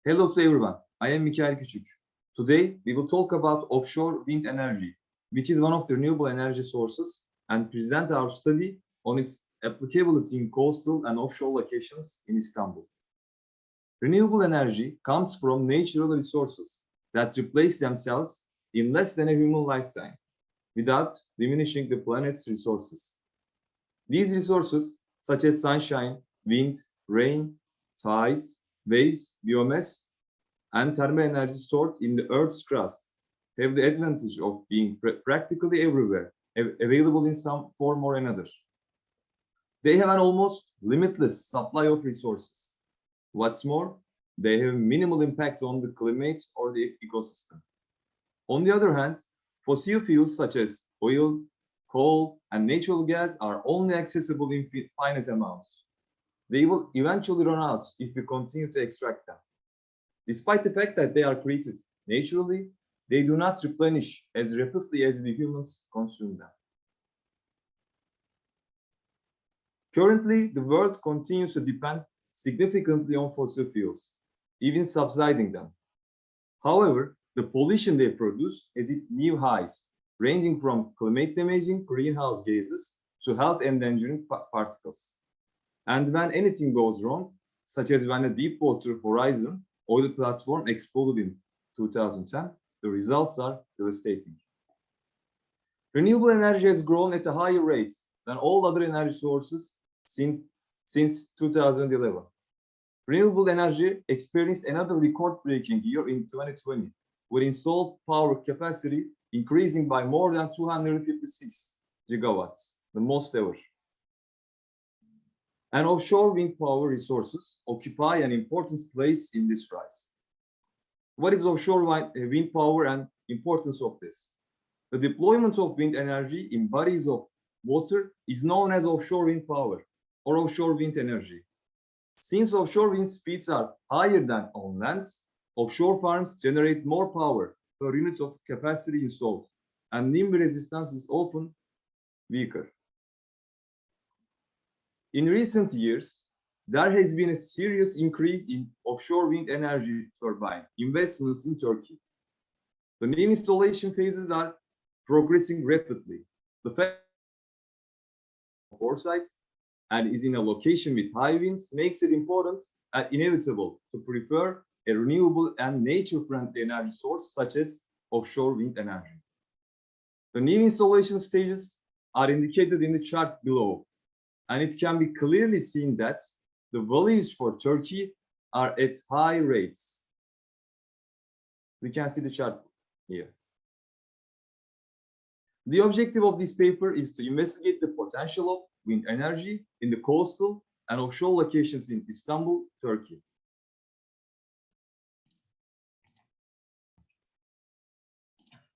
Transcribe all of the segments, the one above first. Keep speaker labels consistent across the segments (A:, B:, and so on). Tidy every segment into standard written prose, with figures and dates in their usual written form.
A: Hello to everyone. I am Mikail Küçük. Today, we will talk about offshore wind energy, which is one of the renewable energy sources, and present our study on its applicability in coastal and offshore locations in Istanbul. Renewable energy comes from natural resources that replace themselves in less than a human lifetime, without diminishing the planet's resources. These resources, such as sunshine, wind, rain, tides, waves, biomass, and thermal energy stored in the Earth's crust, have the advantage of being practically everywhere, available in some form or another. They have an almost limitless supply of resources. What's more, they have minimal impact on the climate or the ecosystem. On the other hand, fossil fuels such as oil, coal, and natural gas are only accessible in finite amounts. They will eventually run out if we continue to extract them. Despite the fact that they are created naturally, they do not replenish as rapidly as we humans consume them. Currently, the world continues to depend significantly on fossil fuels, even subsidizing them. However, the pollution they produce has hit new highs, ranging from climate-damaging greenhouse gases to health-endangering particles. And when anything goes wrong, such as when a Deepwater Horizon oil platform exploded in 2010, the results are devastating. Renewable energy has grown at a higher rate than all other energy sources since 2011. Renewable energy experienced another record-breaking year in 2020, with installed power capacity increasing by more than 256 gigawatts, the most ever. And offshore wind power resources occupy an important place in this rise. What is offshore wind power and importance of this? The deployment of wind energy in bodies of water is known as offshore wind power or offshore wind energy. Since offshore wind speeds are higher than on land, offshore farms generate more power per unit of capacity installed, and NIMBY resistance is often weaker. In recent years, there has been a serious increase in offshore wind energy turbine investments in Turkey. The new installation phases are progressing rapidly. The fact that four sites and is in a location with high winds makes it important and inevitable to prefer a renewable and nature-friendly energy source such as offshore wind energy. The new installation stages are indicated in the chart below, and it can be clearly seen that the values for Turkey are at high rates. We can see the chart here. The objective of this paper is to investigate the potential of wind energy in the coastal and offshore locations in Istanbul, Turkey.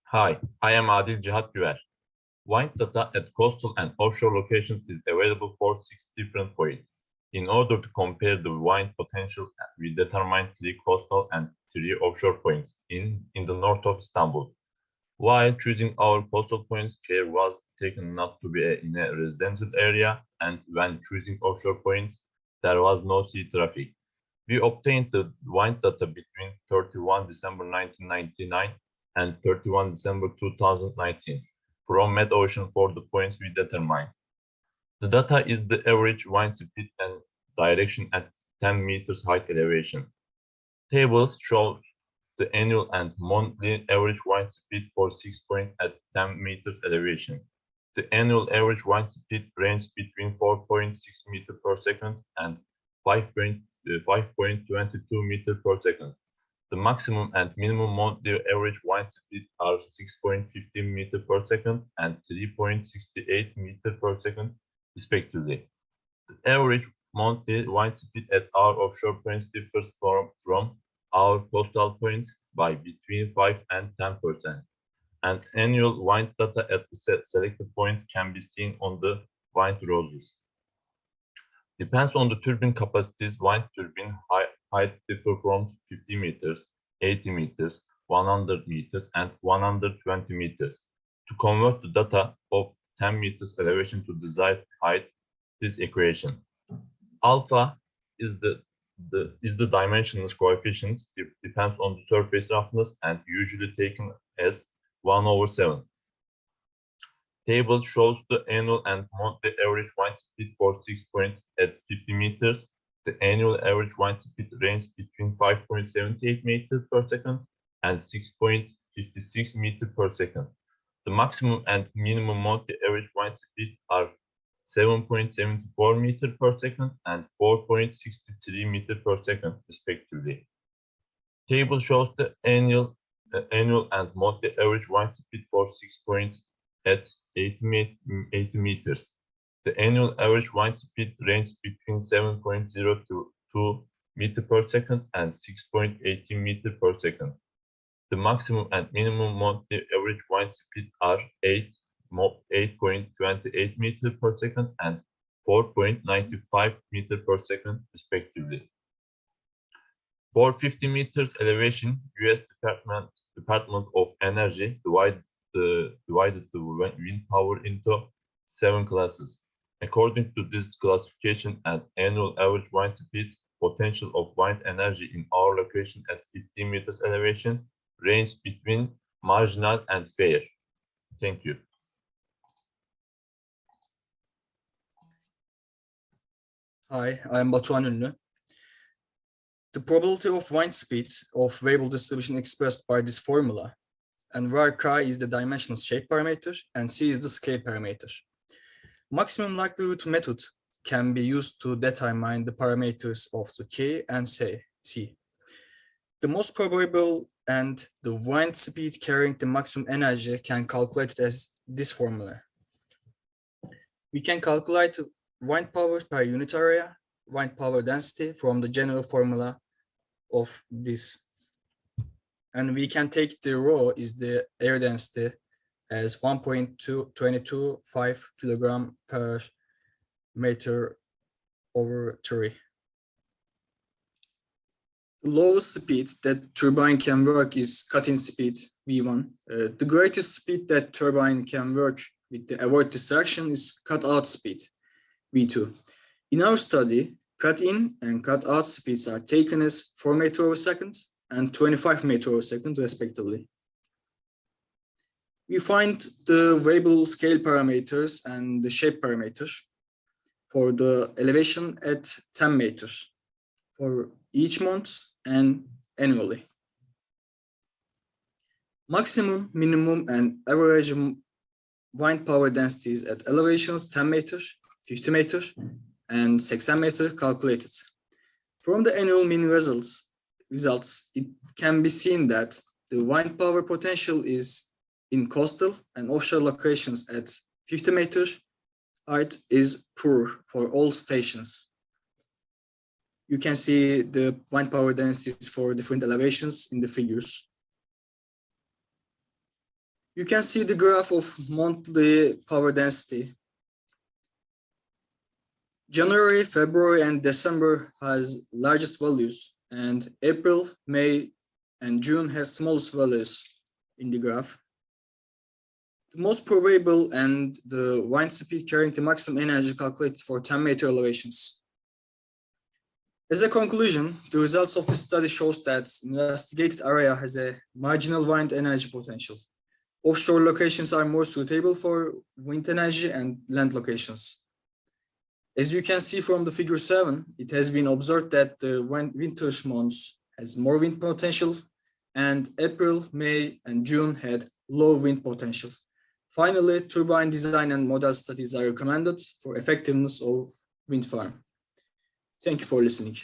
B: Hi, I am Adil Güver. Wind data at coastal and offshore locations is available for 6 different points. In order to compare the wind potential, we determined 3 coastal and 3 offshore points in the north of Istanbul. While choosing our coastal points, care was taken not to be in a residential area, and when choosing offshore points, there was no sea traffic. We obtained the wind data between 31 December 1999 and 31 December 2019 from MetOcean for the points we determined. The data is the average wind speed and direction at 10 meters height elevation. Tables show the annual and monthly average wind speed for 6 points at 10 meters elevation. The annual average wind speed ranged between 4.6 meters per second and 5.22 meters per second. The maximum and minimum monthly average wind speed are 6.15 meters per second and 3.68 meters per second, respectively. The average monthly wind speed at our offshore points differs from our coastal points by between 5 and 10%. And annual wind data at the selected points can be seen on the wind roses. Depends on the turbine capacities. Wind turbine heights differ from 50 meters, 80 meters, 100 meters, and 120 meters. To convert the data of 10 meters elevation to desired height, this equation. Alpha is the the dimensionless coefficient depends on the surface roughness and usually taken as 1/7. Table shows the annual and monthly average wind speed for 6 points at 50 meters. The annual average wind speed ranges between 5.78 meters per second and 6.56 meters per second. The maximum and minimum monthly average wind speed are 7.74 meters per second and 4.63 meters per second, respectively. Table shows the annual and monthly average wind speed for 6 points at 80 meters. The annual average wind speed ranges between 7.02 meters per second and 6.18 meters per second. The maximum and minimum monthly average wind speed are 8.28 meters per second and 4.95 meters per second, respectively. For 50 meters elevation, U.S. Department of Energy divided the wind power into 7 classes. According to this classification and annual average wind speeds, potential of wind energy in our location at 15 meters elevation range between marginal and fair. Thank you.
C: Hi, I'm Batuhan ÜNLÜ. The probability of wind speed of variable distribution expressed by this formula, and where K is the dimensional shape parameter and C is the scale parameter. Maximum likelihood method can be used to determine the parameters of the K and C. The most probable and the wind speed carrying the maximum energy can calculate it as this formula. We can calculate wind power per unit area, wind power density from the general formula of this. And we can take the rho is the air density as 1.225 kilogram per meter over 3. The lowest speed that turbine can work is cut-in speed, V1. The greatest speed that turbine can work with the avoid distraction is cut-out speed, V2. In our study, cut-in and cut-out speeds are taken as 4 meters per second and 25 meters per second, respectively. We find the variable scale parameters and the shape parameter for the elevation at 10 meters for each month and annually. Maximum, minimum, and average wind power densities at elevations 10 meters, 50 meters, and 60 meters calculated. From the annual mean results, it can be seen that the wind power potential is in coastal and offshore locations at 50 meters height is poor for all stations. You can see the wind power densities for different elevations in the figures. You can see the graph of monthly power density. January, February, and December has largest values, and April, May, and June has smallest values in the graph. The most probable and the wind speed carrying the maximum energy calculated for 10-meter elevations. As a conclusion, the results of the study shows that investigated area has a marginal wind energy potential. Offshore locations are more suitable for wind energy and land locations. As you can see from the figure 7, it has been observed that the winter months has more wind potential, and April, May, and June had low wind potential. Finally, turbine design and model studies are recommended for effectiveness of wind farm. Thank you for listening.